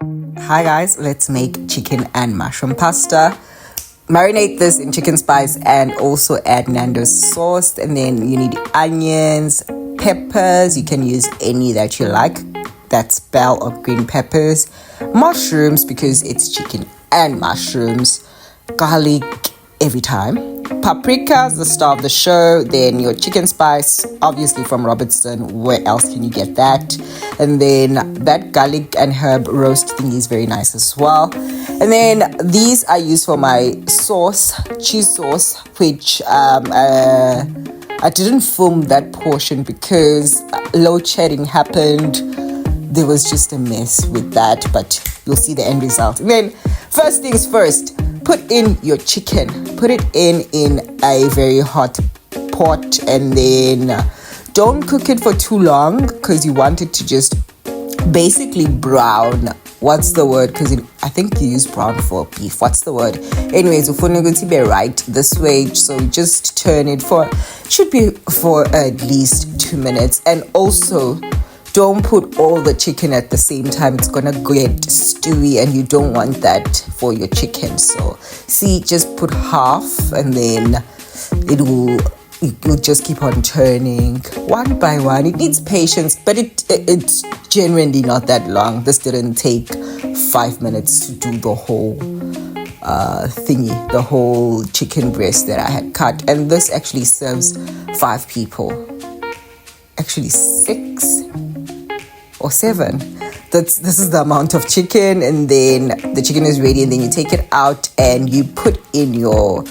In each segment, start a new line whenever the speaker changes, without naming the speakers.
Hi guys, let's make chicken and mushroom pasta. Marinate this in chicken spice and also add Nando's sauce. And then you need onions, peppers. You can use any that you like. That's bell or green peppers. Mushrooms because it's chicken and mushrooms. Garlic every time. Paprika is the star of the show. Then your chicken spice, obviously from Robertson. Where else can you get that? And then that garlic and herb roast thingy is very nice as well. And then these I use for my sauce, cheese sauce, which I didn't film that portion because load shedding happened. There was just a mess with that, but you'll see the end result. And then first things first, put in your chicken. Put it in a very hot pot, and then don't cook it for too long because you want it to just basically brown. What's the word? Because I think you use brown for beef. What's the word? Anyways, ufuneka be right this way. So just turn it should be for at least 2 minutes. And also, don't put all the chicken at the same time. It's gonna get stewy and you don't want that for your chicken. So see, just put half and then you'll just keep on turning one by one. It needs patience, but it's genuinely not that long. This didn't take 5 minutes to do the whole thingy, the whole chicken breast that I had cut. And this actually serves 5 people. Actually 6 or 7. This is the amount of chicken, and then the chicken is ready, and then you take it out and you put in your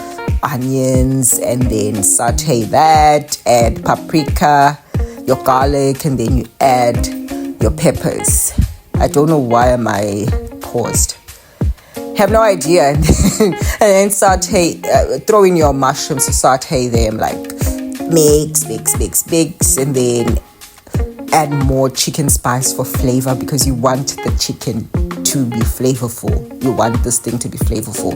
onions and then saute that, add paprika, your garlic, and then you add your peppers. I don't know why am I paused. Have no idea. And then saute, throw in your mushrooms, saute them, like mix, and then add more chicken spice for flavor because you want the chicken to be flavorful. You want this thing to be flavorful.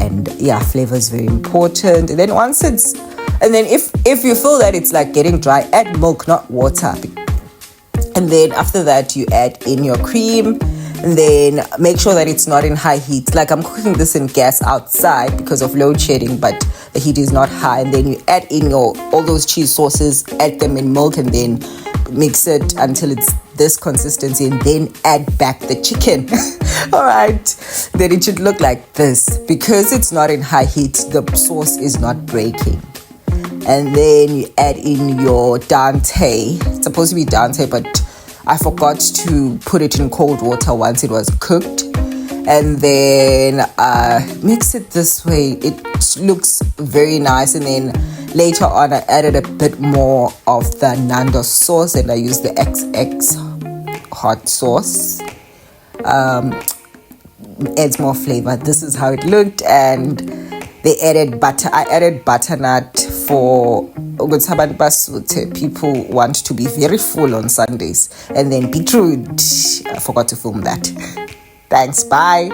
And yeah, flavor is very important. And then if you feel that it's like getting dry, add milk, not water. And then after that, you add in your cream. And then make sure that it's not in high heat. Like I'm cooking this in gas outside because of load shedding, but the heat is not high. And then you add in all those cheese sauces, add them in milk, and then mix it until it's this consistency, and then add back the chicken. All right, then it should look like this. Because it's not in high heat, the sauce is not breaking. And then you add in your Dante. It's supposed to be Dante, but I forgot to put it in cold water once it was cooked. And then mix it this way. It looks very nice. And then later on, I added a bit more of the Nando's sauce, and I used the XX hot sauce. Adds more flavor. This is how it looked. And they added butter. I added butternut for people want to be very full on Sundays. And then beetroot. I forgot to film that. Thanks. Bye.